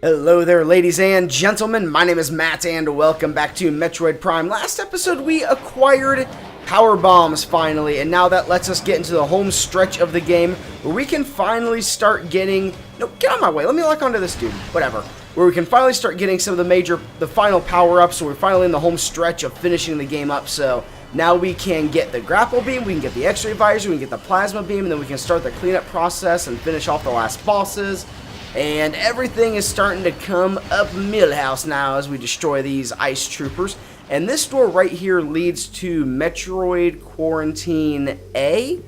Hello there, ladies and gentlemen. My name is Matt, and welcome back to Metroid Prime. Last episode, we acquired power bombs finally, and now that lets us get into the home stretch of the game where we can finally start getting... No, get on my way. Let me lock onto this dude. Whatever. Where we can finally start getting some of the final power-ups, so we're finally in the home stretch of finishing the game up, so... Now we can get the Grapple Beam, we can get the Xray Visor, we can get the Plasma Beam, and then we can start the cleanup process and finish off the last bosses. And everything is starting to come up Millhouse now as we destroy these ice troopers. And this door right here leads to Metroid Quarantine A.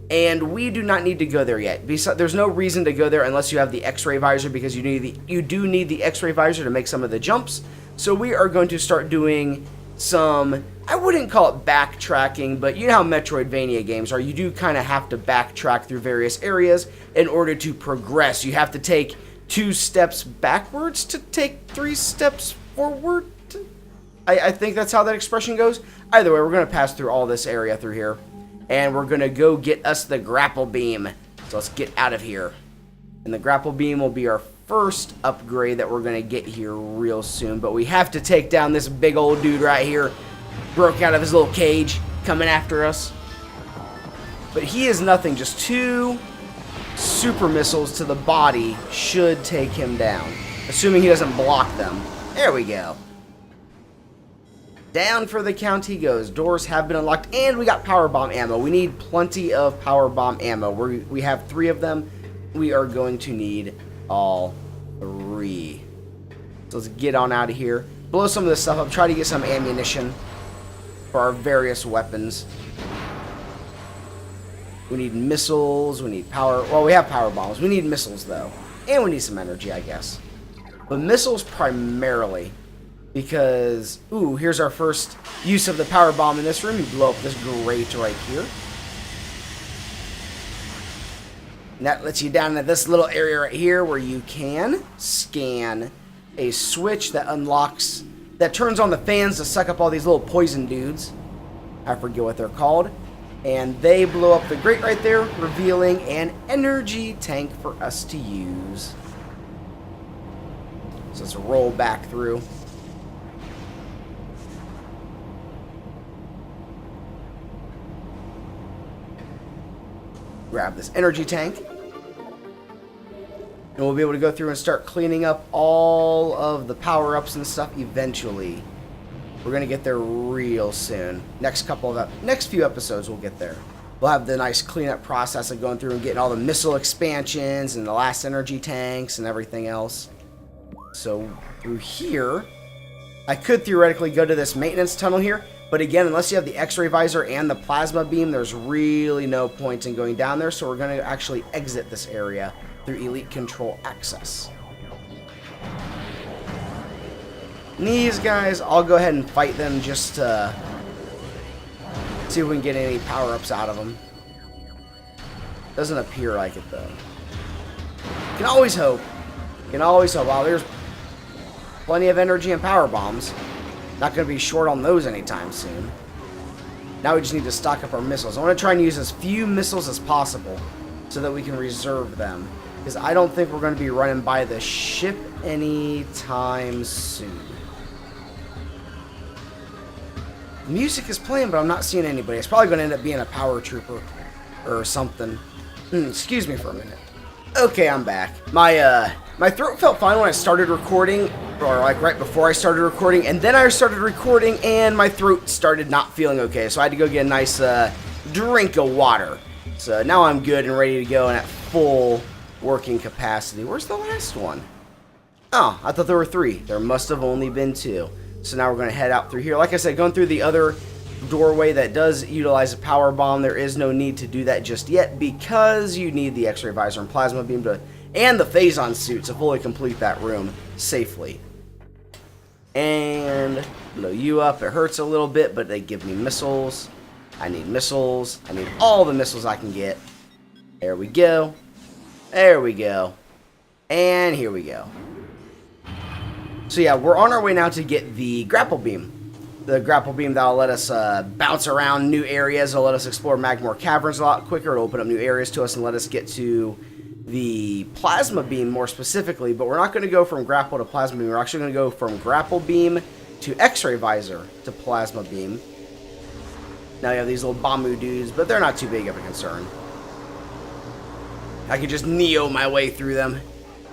And we do not need to go there yet. There's no reason to go there unless you have the Xray Visor, because you do need the Xray Visor to make some of the jumps. So we are going to start doing some... I wouldn't call it backtracking, but you know how Metroidvania games are. You do kind of have to backtrack through various areas in order to progress. You have to take 2 steps backwards to take 3 steps forward. I think that's how that expression goes. Either way, we're going to pass through all this area through here. And we're going to go get us the Grapple Beam. So let's get out of here. And the Grapple Beam will be our first upgrade that we're going to get here real soon. But we have to take down this big old dude right here. Broke out of his little cage, coming after us. But he is nothing, just 2 super missiles to the body should take him down. Assuming he doesn't block them. There we go. Down for the count he goes. Doors have been unlocked, and we got power bomb ammo. We need plenty of power bomb ammo. We have 3 of them. We are going to need all 3. So let's get on out of here. Blow some of this stuff up. Try to get some ammunition for our various weapons. We need missiles, we need power... Well, we have power bombs. We need missiles, though. And we need some energy, I guess. But missiles primarily, because... Ooh, here's our first use of the power bomb in this room. You blow up this grate right here. And that lets you down into this little area right here where you can scan a switch that unlocks... that turns on the fans to suck up all these little poison dudes. I forget what they're called. And they blow up the grate right there, revealing an energy tank for us to use. So let's roll back through. Grab this energy tank. And we'll be able to go through and start cleaning up all of the power-ups and stuff eventually. We're going to get there real soon. Next few episodes we'll get there. We'll have the nice cleanup process of going through and getting all the missile expansions and the last energy tanks and everything else. So through here, I could theoretically go to this maintenance tunnel here. But again, unless you have the Xray Visor and the Plasma Beam, there's really no point in going down there. So we're going to actually exit this area through Elite Control Access. And these guys, I'll go ahead and fight them just to see if we can get any power-ups out of them. Doesn't appear like it, though. You can always hope. You can always hope. Wow, there's plenty of energy and power bombs. Not going to be short on those anytime soon. Now we just need to stock up our missiles. I want to try and use as few missiles as possible so that we can reserve them. Because I don't think we're going to be running by the ship anytime soon. The music is playing, but I'm not seeing anybody. It's probably going to end up being a power trooper or something. Excuse me for a minute. Okay, I'm back. My throat felt fine when I started recording, or like right before I started recording, and then I started recording and my throat started not feeling okay. So I had to go get a nice drink of water. So now I'm good and ready to go and at full working capacity. Where's the last one? Oh, I thought there were 3. There must have only been 2. So now we're going to head out through here. Like I said, going through the other doorway that does utilize a power bomb, there is no need to do that just yet because you need the Xray Visor and Plasma Beam and the Phazon suit to fully complete that room safely. And blow you up. It hurts a little bit, but they give me missiles. I need missiles. I need all the missiles I can get. There we go. There we go. And here we go. So yeah, we're on our way now to get the Grapple Beam. The Grapple Beam that'll let us bounce around new areas. It'll let us explore Magmore Caverns a lot quicker. It'll open up new areas to us and let us get to the Plasma Beam more specifically, but we're not going to go from Grapple to Plasma Beam. We're actually going to go from Grapple Beam to Xray Visor to Plasma Beam. Now you have these little Bamu dudes, but they're not too big of a concern. I can just Neo my way through them.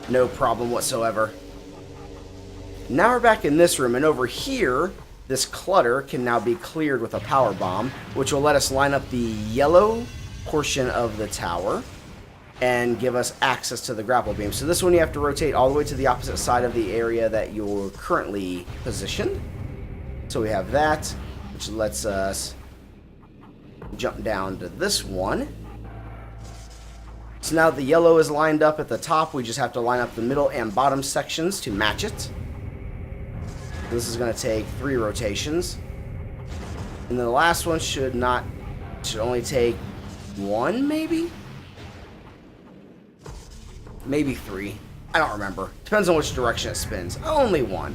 No problem whatsoever. Now we're back in this room, and over here, this clutter can now be cleared with a power bomb, which will let us line up the yellow portion of the tower and give us access to the grapple beam. So this one you have to rotate all the way to the opposite side of the area that you're currently positioned. So we have that, which lets us jump down to this one. So now the yellow is lined up at the top. We just have to line up the middle and bottom sections to match it. This is going to take 3 rotations. And then the last one should only take 1, maybe? Maybe 3. I don't remember. Depends on which direction it spins. Only 1.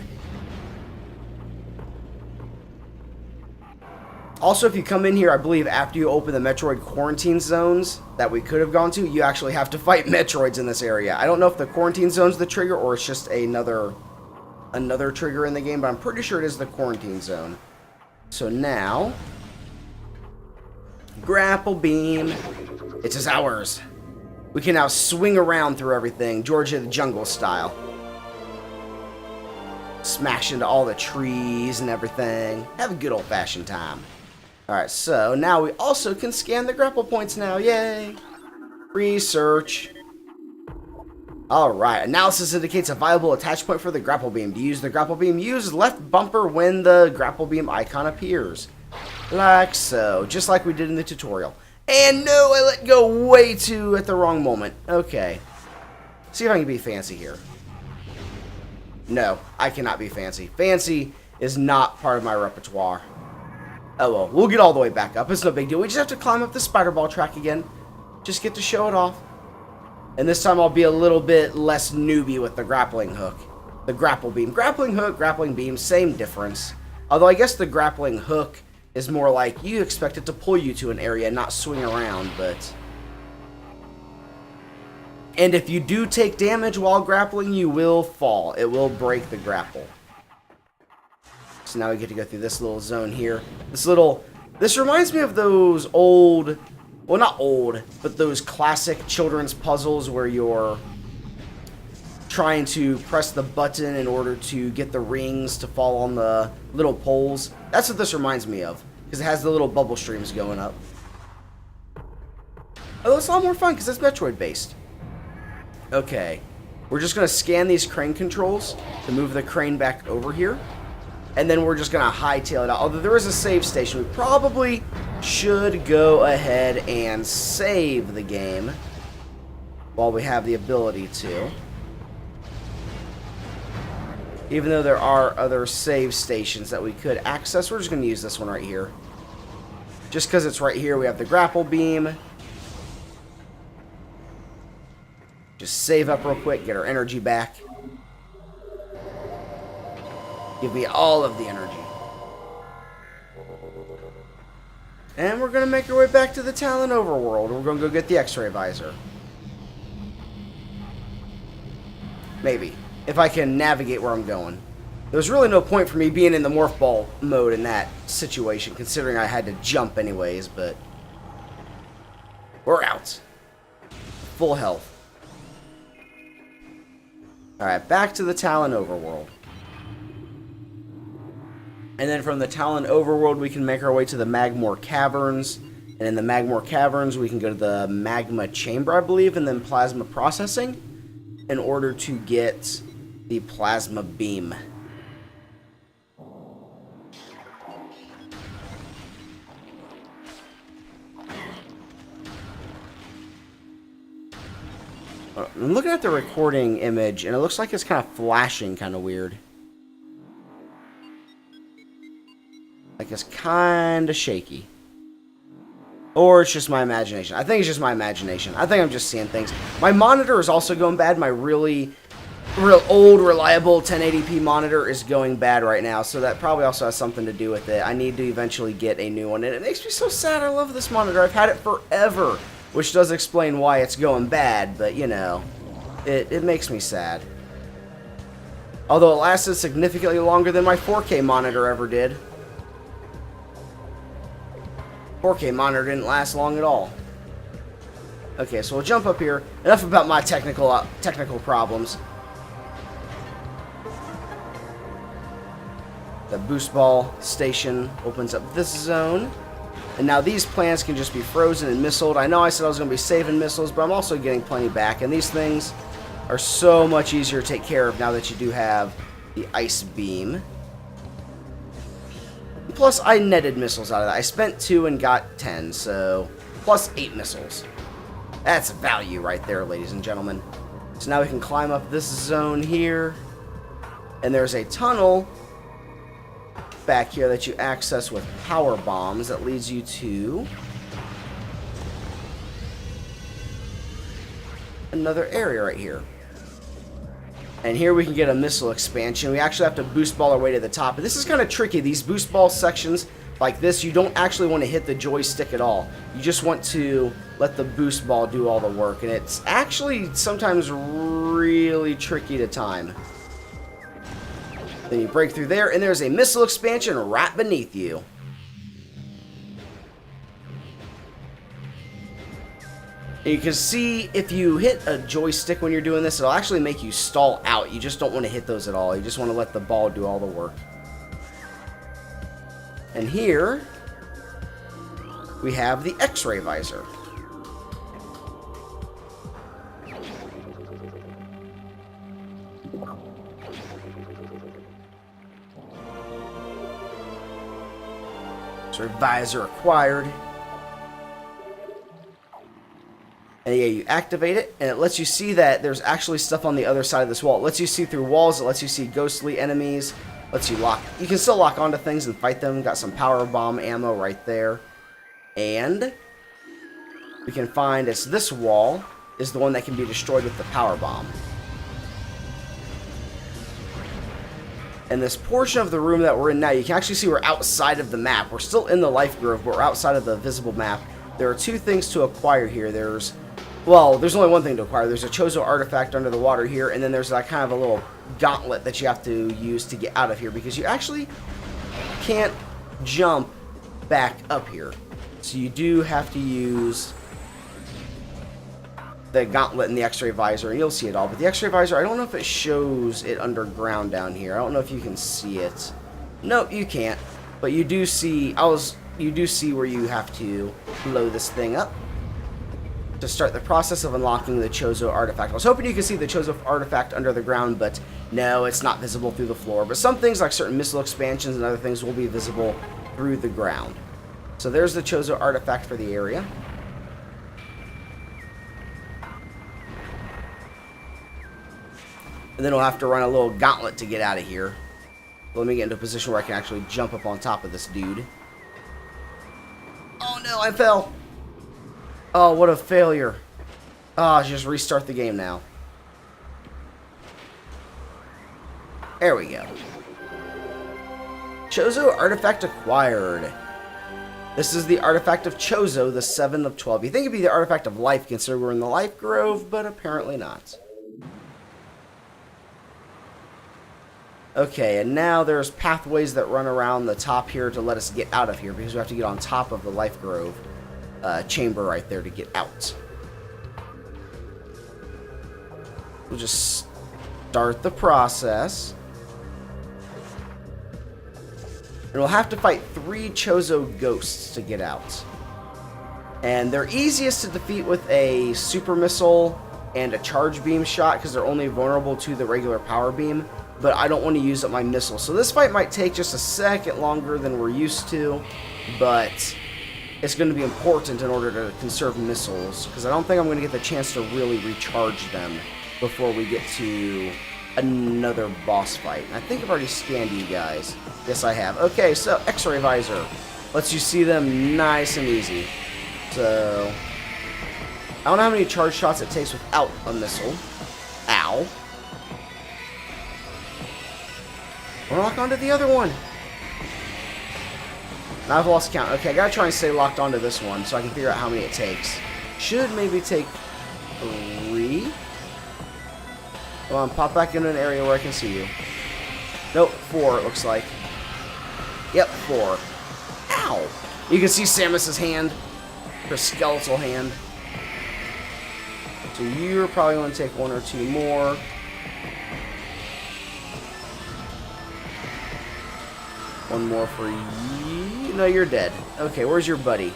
Also, if you come in here, I believe after you open the Metroid quarantine zones that we could have gone to, you actually have to fight Metroids in this area. I don't know if the quarantine zone's the trigger or it's just another trigger in the game, but I'm pretty sure it is the quarantine zone. So now, Grapple Beam. It is ours. We can now swing around through everything, Georgia the Jungle style. Smash into all the trees and everything. Have a good old-fashioned time. Alright, so now we also can scan the grapple points now. Yay! Research. Alright, analysis indicates a viable attach point for the grapple beam. To use the grapple beam, use left bumper when the grapple beam icon appears. Like so, just like we did in the tutorial. And no, I let go way too at the wrong moment. Okay. See if I can be fancy here. No, I cannot be fancy. Fancy is not part of my repertoire. Oh well, we'll get all the way back up. It's no big deal. We just have to climb up the spider ball track again. Just get to show it off. And this time I'll be a little bit less newbie with the grappling hook. The grapple beam. Grappling hook, grappling beam, same difference. Although I guess the grappling hook is more like you expect it to pull you to an area, not swing around, but... And if you do take damage while grappling, you will fall. It will break the grapple. So now we get to go through this little zone here. This reminds me of those old... Well, not old, but those classic children's puzzles where you're trying to press the button in order to get the rings to fall on the little poles. That's what this reminds me of, because it has the little bubble streams going up. Oh, it's a lot more fun because it's Metroid-based. Okay, we're just going to scan these crane controls to move the crane back over here. And then we're just going to hightail it out. Although there is a save station, we probably should go ahead and save the game while we have the ability to. Even though there are other save stations that we could access, we're just going to use this one right here. Just because it's right here, we have the grapple beam. Just save up real quick, get our energy back. Give me all of the energy. And we're going to make our way back to the Tallon overworld. We're going to go get the Xray Visor. Maybe. If I can navigate where I'm going. There's really no point for me being in the morph ball mode in that situation, considering I had to jump anyways, but... We're out. Full health. Alright, back to the Tallon overworld. And then from the Tallon overworld, we can make our way to the Magmor Caverns. And in the Magmor Caverns, we can go to the Magma Chamber, I believe, and then Plasma Processing in order to get the Plasma Beam. I'm looking at the recording image, and it looks like it's kind of flashing kind of weird. Like it's kind of shaky. Or it's just my imagination. I think it's just my imagination. I think I'm just seeing things. My monitor is also going bad. My real old, reliable 1080p monitor is going bad right now. So that probably also has something to do with it. I need to eventually get a new one. And it makes me so sad. I love this monitor. I've had it forever. which does explain why it's going bad, but, you know, it makes me sad. Although it lasted significantly longer than my 4K monitor ever did. 4K monitor didn't last long at all. Okay, so we'll jump up here. Enough about my technical problems. The boost ball station opens up this zone. And now these plants can just be frozen and missiled. I know I said I was going to be saving missiles, but I'm also getting plenty back. And these things are so much easier to take care of now that you do have the ice beam. Plus, I netted missiles out of that. I spent 2 and got 10, so plus 8 missiles. That's value right there, ladies and gentlemen. So now we can climb up this zone here. And there's a tunnel back here that you access with power bombs that leads you to another area right here. And here we can get a missile expansion. We actually have to boost ball our way to the top. And this is kind of tricky. These boost ball sections like this, you don't actually want to hit the joystick at all. You just want to let the boost ball do all the work. And it's actually sometimes really tricky to time. Then you break through there, and there's a missile expansion right beneath you. And you can see if you hit a joystick when you're doing this, it'll actually make you stall out. You just don't want to hit those at all. You just want to let the ball do all the work. And here, we have the Xray Visor. Xray Visor acquired. And yeah, you activate it, and it lets you see that there's actually stuff on the other side of this wall. It lets you see through walls, it lets you see ghostly enemies, lets you lock. You can still lock onto things and fight them. Got some power bomb ammo right there. And we can find it's this wall is the one that can be destroyed with the power bomb. And this portion of the room that we're in now, you can actually see we're outside of the map. We're still in the Life Grove, but we're outside of the visible map. There are 2 things to acquire here. There's only one thing to acquire. There's a Jozu Artifact under the water here, and then there's like kind of a little gauntlet that you have to use to get out of here, because you actually can't jump back up here. So you do have to use the gauntlet and the Xray Visor, and you'll see it all. But the Xray Visor, I don't know if it shows it underground down here. I don't know if you can see it. Nope, you can't. But you do see, you do see where you have to blow this thing up to start the process of unlocking the Jozu Artifact. I was hoping you could see the Jozu Artifact under the ground, but no, it's not visible through the floor. But some things, like certain missile expansions and other things, will be visible through the ground. So there's the Jozu Artifact for the area. And then we'll have to run a little gauntlet to get out of here. Let me get into a position where I can actually jump up on top of this dude. Oh no, I fell! Oh, what a failure. Oh, just restart the game now. There we go. Jozu Artifact acquired. This is the Artifact of Jozu, the 7 of 12. You think it'd be the Artifact of Life, considering we're in the Life Grove, but apparently not. Okay, and now there's pathways that run around the top here to let us get out of here, because we have to get on top of the Life Grove chamber right there to get out. We'll just start the process. And we'll have to fight 3 Jozu ghosts to get out. And they're easiest to defeat with a super missile and a charge beam shot, because they're only vulnerable to the regular power beam. But I don't want to use up my missile. So this fight might take just a second longer than we're used to, but it's going to be important in order to conserve missiles, because I don't think I'm going to get the chance to really recharge them before we get to another boss fight. I think I've already scanned you guys. Yes, I have. Okay, so Xray Visor lets you see them nice and easy. So I don't know how many charge shots it takes without a missile. Ow. We'll lock onto the other one. Now I've lost count. Okay, I gotta try and stay locked onto this one so I can figure out how many it takes. Should maybe take 3. Come on, pop back into an area where I can see you. Nope, 4 it looks like. Yep, 4. Ow! You can see Samus's hand. Her skeletal hand. So you're probably going to take 1 or 2 more. One more for you. No, you're dead. Okay, where's your buddy?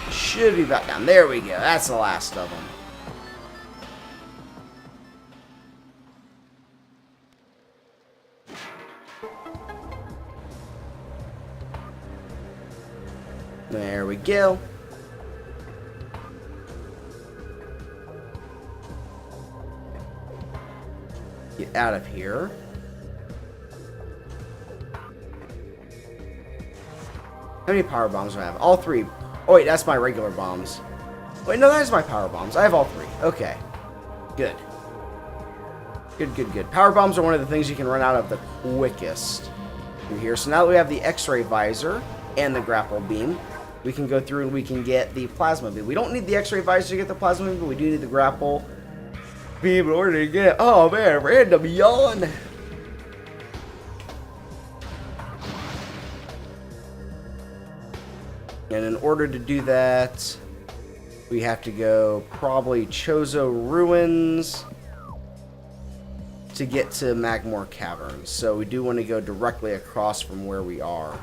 Should be back down. There we go. That's the last of them. There we go. Get out of here. How many power bombs do I have? All 3. Oh wait, that's my regular bombs. Wait, no, that is my power bombs. I have all 3. Okay. Good. Good. Power bombs are one of the things you can run out of the quickest through here. So now that we have the Xray Visor and the Grapple Beam, we can go through and we can get the Plasma Beam. We don't need the Xray Visor to get the Plasma Beam, but we do need the Grapple Beam in order to get... Oh man, random yawn! And in order to do that, we have to go probably Jozu Ruins to get to Magmoor Caverns. So we do want to go directly across from where we are.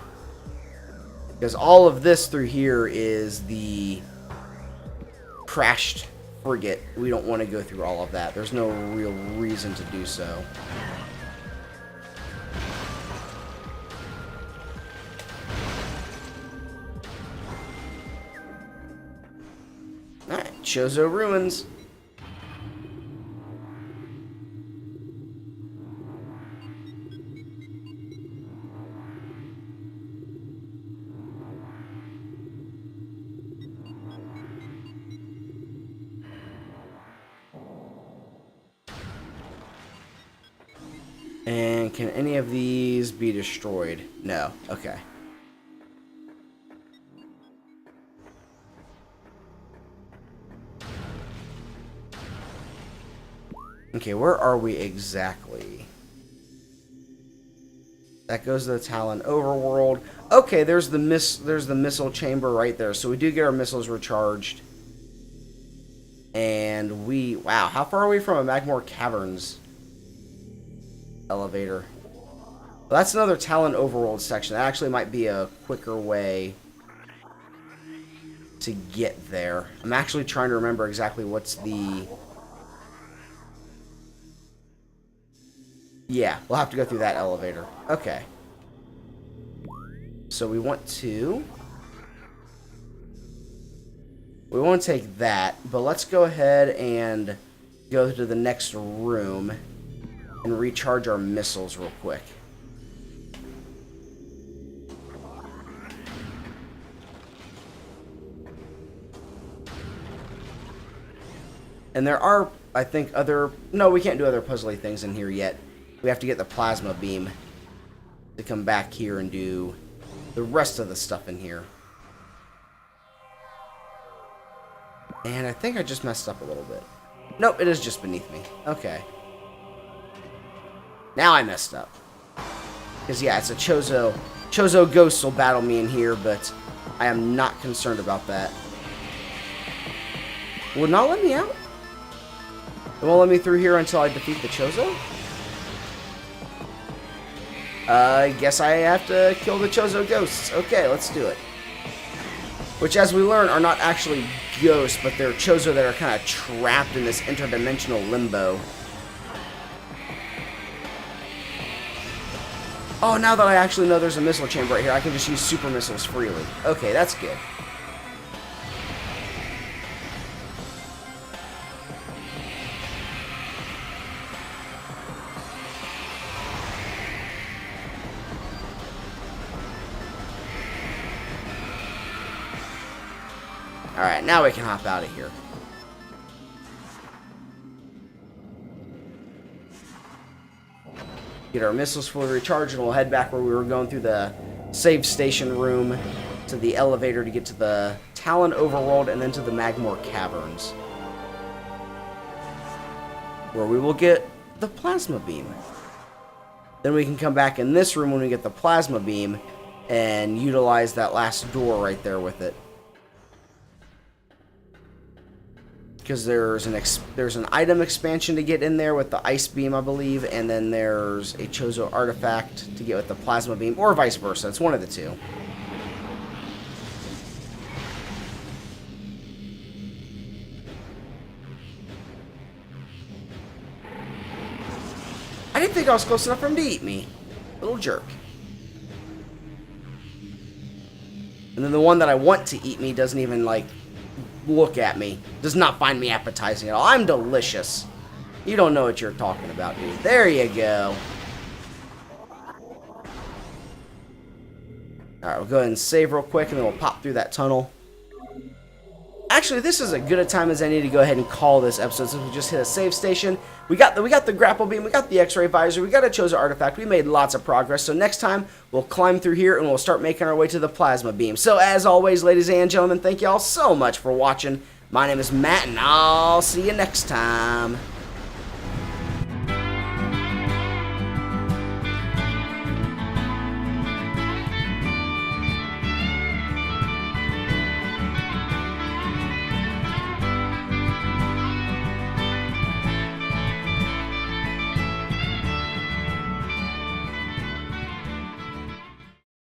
Because all of this through here is the crashed frigate. We don't want to go through all of that. There's no real reason to do so. Alright, Jozu Ruins. And can any of these be destroyed? No. Okay. Okay, where are we exactly? That goes to the Tallon overworld. Okay, there's the missile chamber right there. So we do get our missiles recharged. And wow, how far are we from a Magmoor Caverns elevator? Well, that's another Tallon overworld section. That actually might be a quicker way to get there. I'm actually trying to remember exactly what's the... Yeah, we'll have to go through that elevator. Okay. So we want to take that, but let's go ahead and go to the next room and recharge our missiles real quick. And there are, I think, other... No, we can't do other puzzly things in here yet. We have to get the Plasma Beam to come back here and do the rest of the stuff in here. And I think I just messed up a little bit. Nope, it is just beneath me. Okay. Now I messed up. Because, yeah, it's a Jozu. Jozu ghosts will battle me in here, but I am not concerned about that. Would not let me out? It won't let me through here until I defeat the Jozu? I guess I have to kill the Jozu ghosts. Okay, let's do it. Which, as we learn, are not actually ghosts, but they're Jozu that are kind of trapped in this interdimensional limbo. Oh, now that I actually know there's a missile chamber right here, I can just use super missiles freely. Okay, that's good. Alright, now we can hop out of here. 'Cause, Get our missiles fully recharged, and we'll head back where we were going through the save station room to the elevator to get to the Tallon Overworld and then to the Magmore Caverns, where we will get the Plasma Beam. Then we can come back in this room when we get the Plasma Beam and utilize that last door right there with it. Because there's an item expansion to get in there with the Ice Beam, I believe, and then there's a Jozu Artifact to get with the Plasma Beam, or vice versa. It's one of the two. I didn't think I was close enough for him to eat me. Little jerk. And then the one that I want to eat me doesn't even, like, look at me. Does not find me appetizing at all. I'm delicious. You don't know what you're talking about, dude. There you go. Alright, we'll go ahead and save real quick, and then we'll pop through that tunnel. Actually, this is as good a time as any to go ahead and call this episode, since we just hit a save station. We got the Grapple Beam, we got the Xray Visor, we got a Jozu Artifact. We made lots of progress, so next time we'll climb through here and we'll start making our way to the Plasma Beam. So as always, ladies and gentlemen, thank you all so much for watching. My name is Matt, and I'll see you next time.